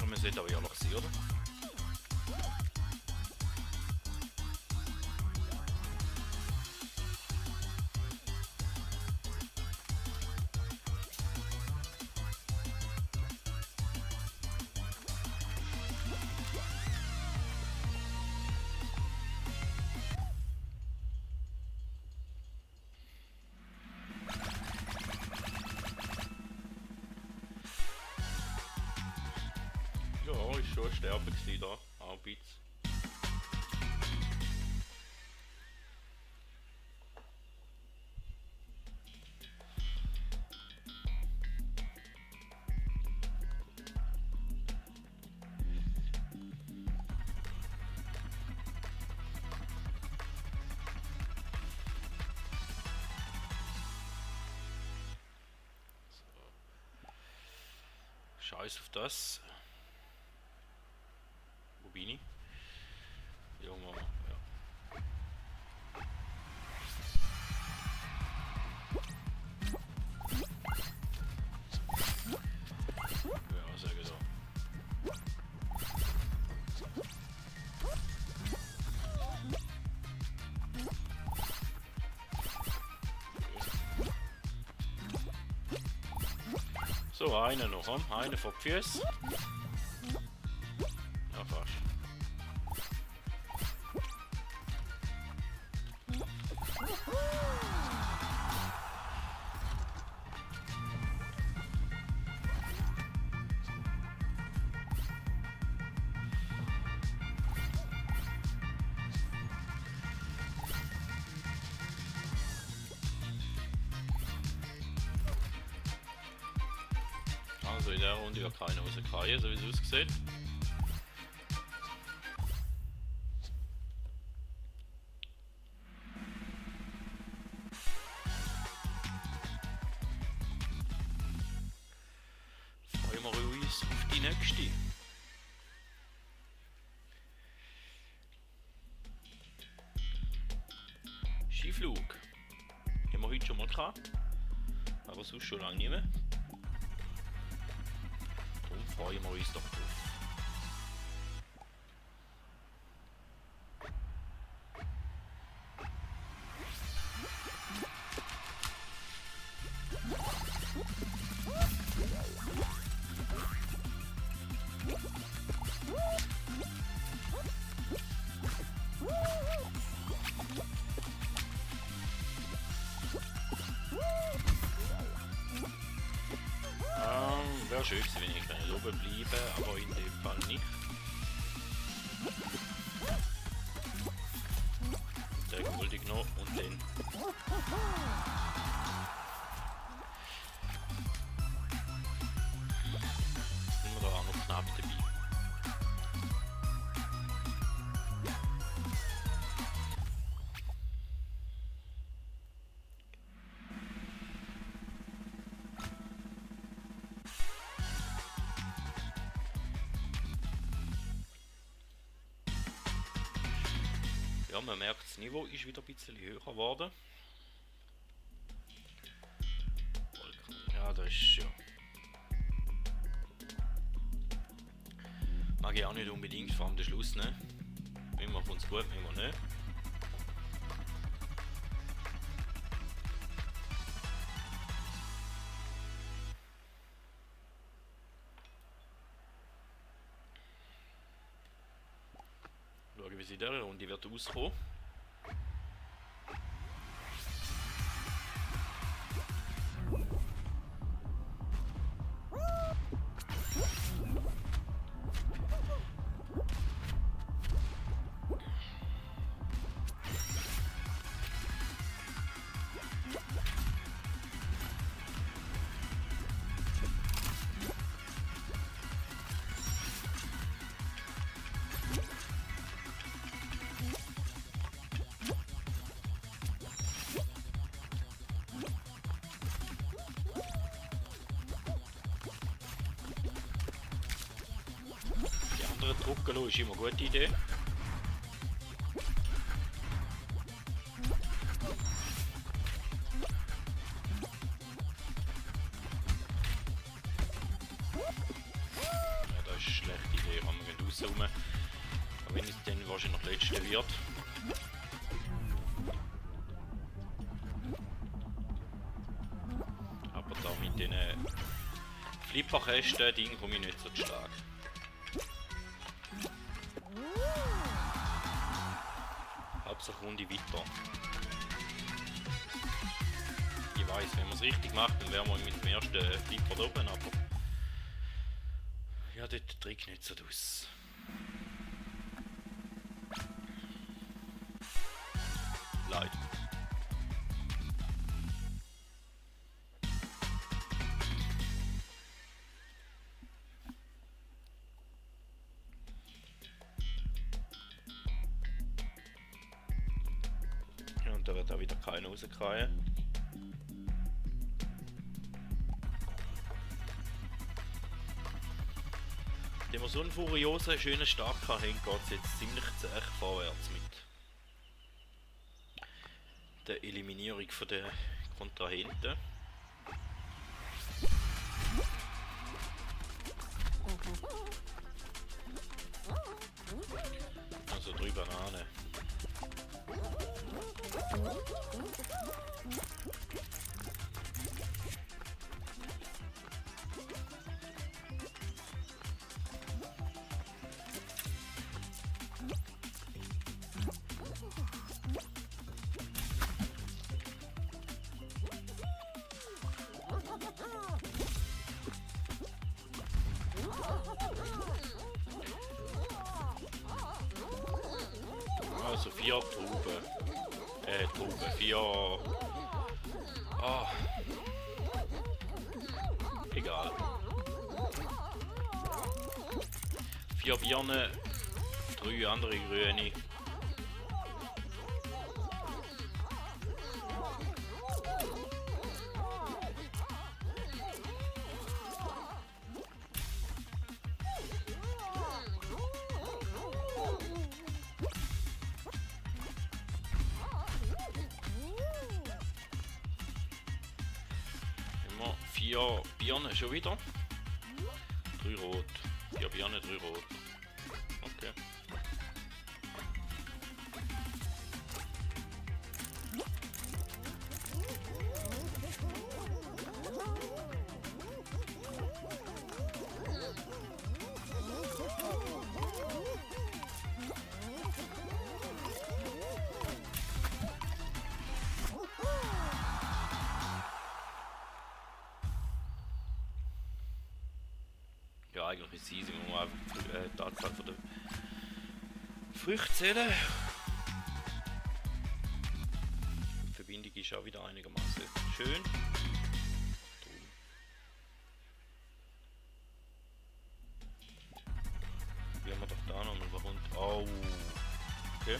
Und man sollte aber ehrlich sein, oder? Ja, ist schon ein Sterben gewesen da, auch ein bisschen. Scheiß auf das. Wo bin ich? Junge, ja. Ja, sehr genau. So, eine noch, eine vor die Füße. Ja, fast. Also in der Runde wird keiner rausgefallen, so wie es aussieht. Freuen wir uns auf die nächste. Skiflug. Haben wir heute schon mal gehabt. Aber sonst schon lange nicht mehr. Darum freuen wir uns doch drauf. Wäre schön gewesen, wenn ich oben bleiben, aber in dem Fall nicht. Den wollte ich noch und den. Sind wir da auch noch knapp dabei. Ja, man merkt, das Niveau ist wieder ein bisschen höher geworden. Ja, das ist ja. Mag ich auch nicht unbedingt, vor allem den Schluss, ne? Immer von uns gut, immer nicht. Schauen, wie sie in dieser Runde wird rauskommen. anderen drucken lassen, ist immer eine gute Idee. Ja, das ist eine schlechte Idee, haben wir raus rum. Aber wenn es dann wahrscheinlich noch letzte wird. Aber da mit den Flipperkästen Ding komme ich nicht so stark. Hauptsache Runde weiter. Ich weiß, wenn man es richtig macht, dann wären wir mit dem ersten Flipper da oben, aber ja, dort der Trick nicht so aus. Leider. Ja, und da wird auch wieder keiner rauskriegen. Wenn man so einen furiosen, schönen Start haben, geht es jetzt ziemlich zäh vorwärts mit der Eliminierung von der Kontrahenten. Also 3 Bananen. Also 4 Trauben. Trauben. 4... Ah. Egal. 4 Birnen, 3 andere grüne. Immer 4 Birnen schon wieder. 3 rot. 4 Birnen, 3 rot. Okay. Ja, eigentlich ist es easy, man muss einfach die Anzahl von der Früchte zählen. Die Verbindung ist auch wieder einigermaßen schön. Wie haben wir doch da noch mal rund. Oh, okay.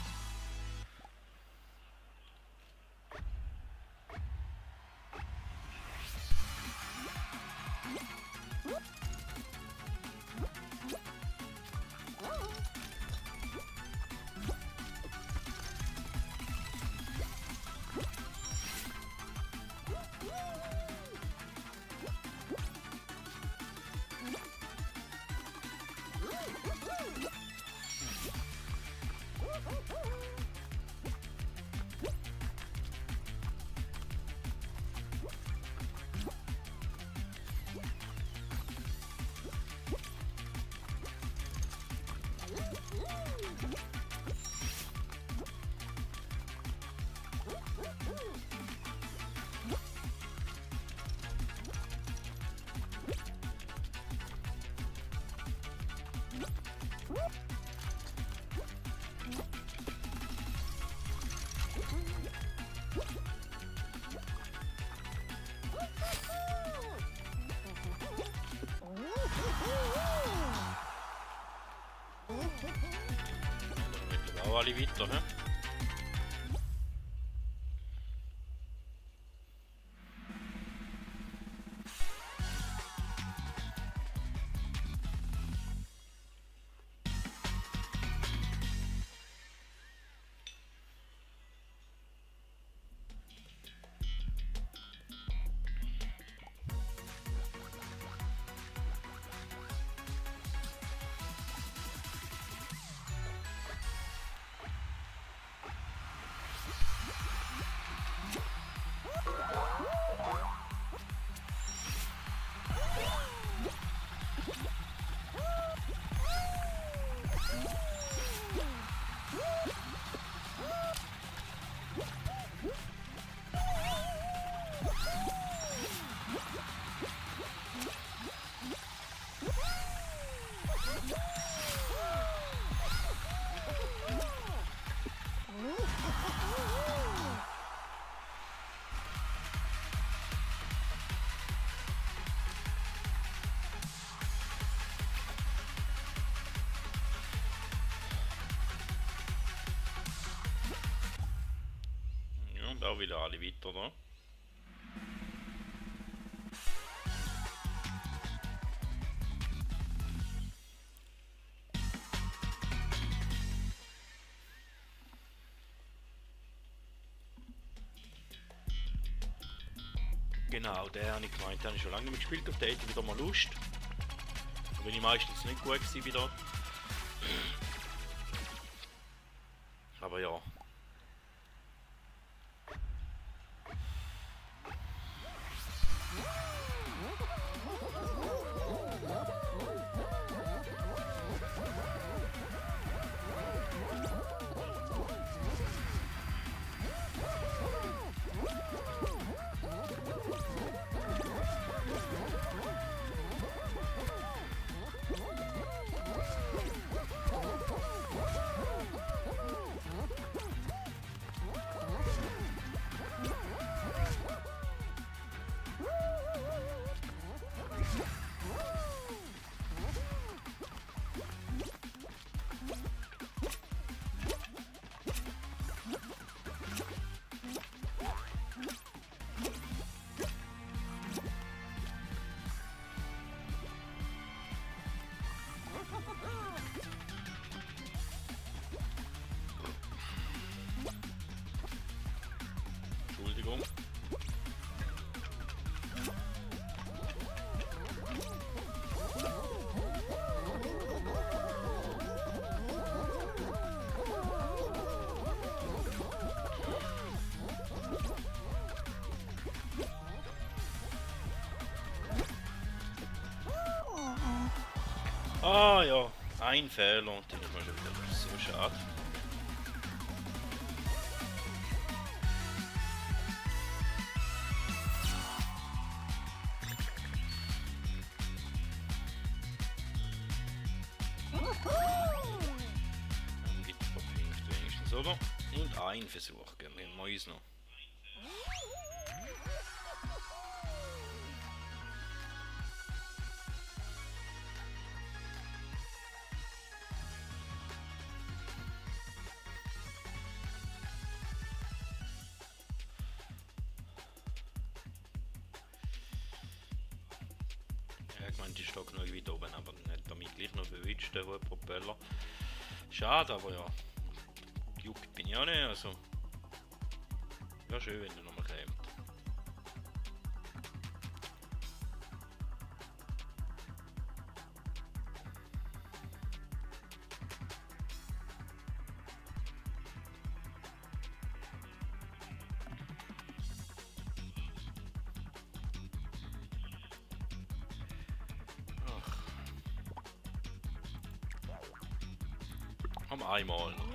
Auch alle weiter, ne? gehen auch wieder alle weiter, oder? Genau, der habe ich gemeint, den habe ich schon lange nicht mehr gespielt, auf den hätte ich wieder mal Lust. Da bin ich meistens nicht gut gewesen wieder. Aber ja. Entschuldigung. Ah ja, ein Fehler und dann ist man schon wieder los. So schade. Dann gibt es ein paar Punkte wenigstens, oder? Und ein Versuch, gehen wir mal uns noch. Ich meine, die steht noch weit oben, aber nicht damit gleich noch verwünscht, der hohe Propeller. Schade, aber ja. Juckt bin ich auch nicht, also. Wäre schön, wenn du nochmal kämst. Haben wir einmal noch.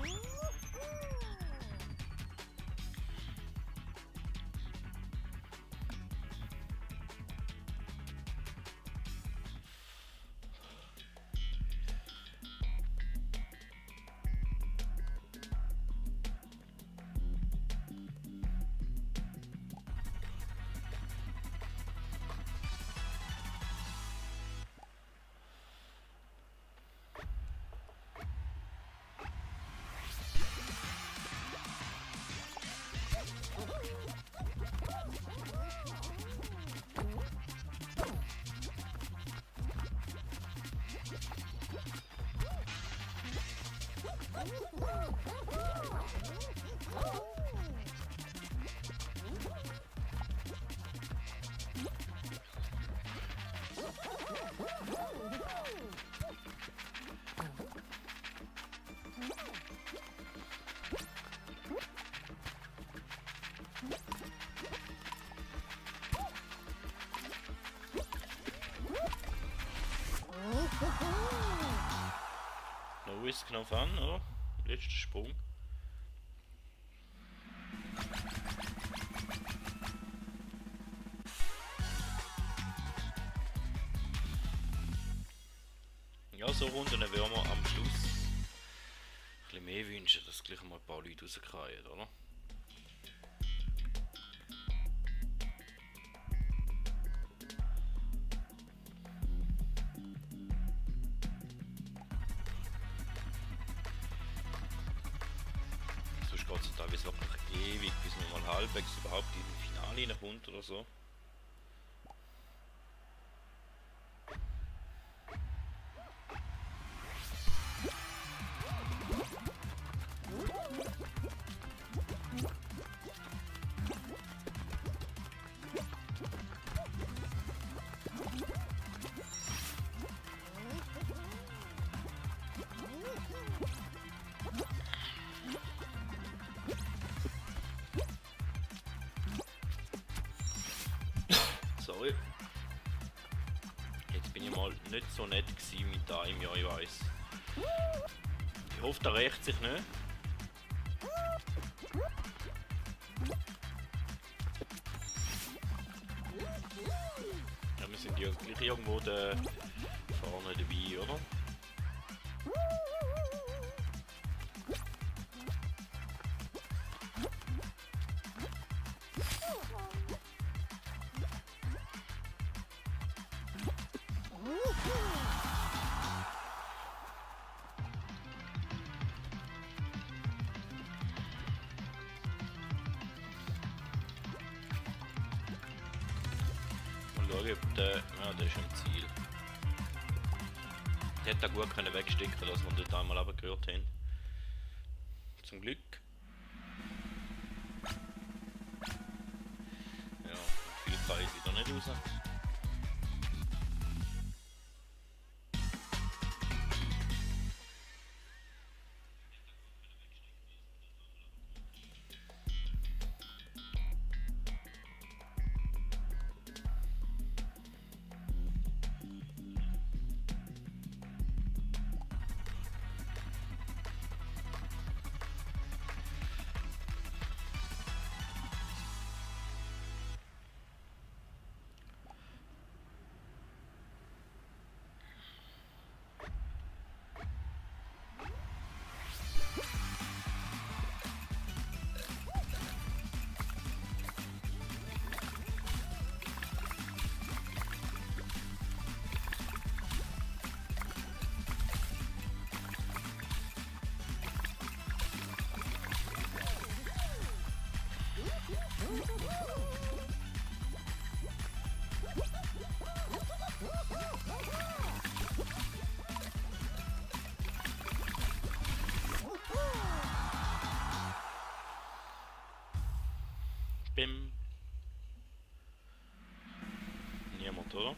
Noch ist Knopf an, oder? Letzter Sprung. Ja, so Runden würden wir am Schluss ein bisschen mehr wünschen, dass gleich mal ein paar Leute rauskommen, oder? sonst geht es teilweise wirklich ewig, bis man mal halbwegs überhaupt in den Finale reinkommt oder so. Sorry. Jetzt bin ich mal nicht so nett gewesen mit einem, ja, ich weiß. Ich hoffe, da rächt sich nicht. Ja, wir sind ja gleich irgendwo da vorne dabei, oder? Schauen, ob der... Ja, der ist am Ziel. Der hätte da gut können wegstecken, dass wir dort einmal runtergehört haben. Zum Glück. Ja, viel kann ich wieder nicht raus. Bim. Niemand, oder?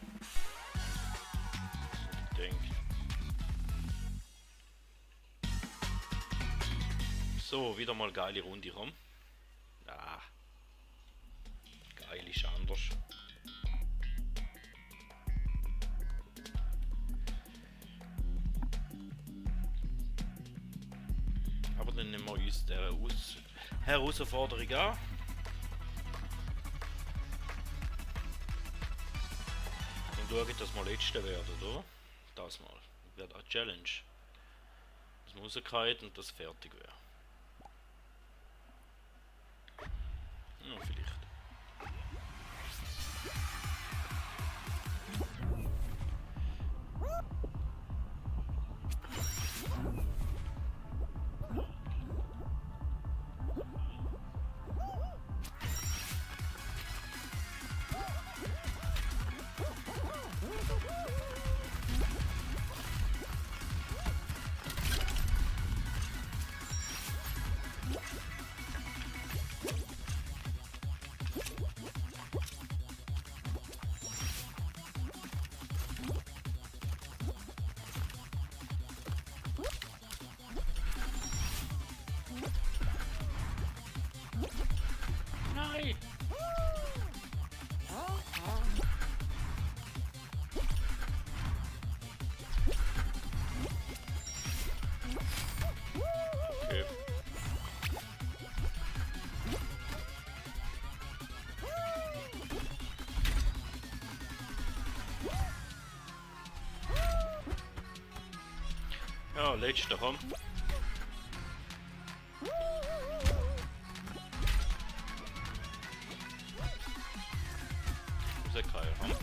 Ich denke. So, wieder mal geile Runde rum. Ah. Geil ist anders. Aber dann nehmen wir uns der Herausforderung an. Schauen, dass wir Letzte werden, oder? Das mal. Wird eine Challenge. Dass man rausgeht und das fertig wäre. Ja, vielleicht. Nein! Okay. Ja, letzter, komm. Geil, hm?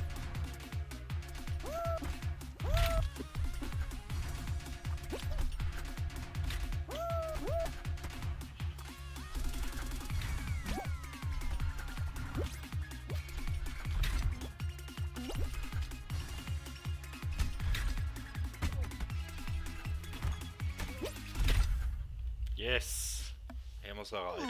Yes! Haben wir es erreicht.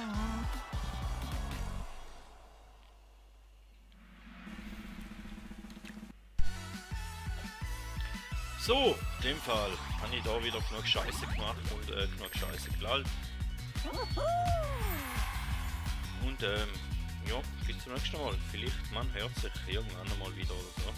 So, in dem Fall habe ich da wieder genug Scheiße gemacht und genug Scheiße gelallt. Und ja, bis zum nächsten Mal. Vielleicht, man hört sich irgendwann einmal wieder oder so.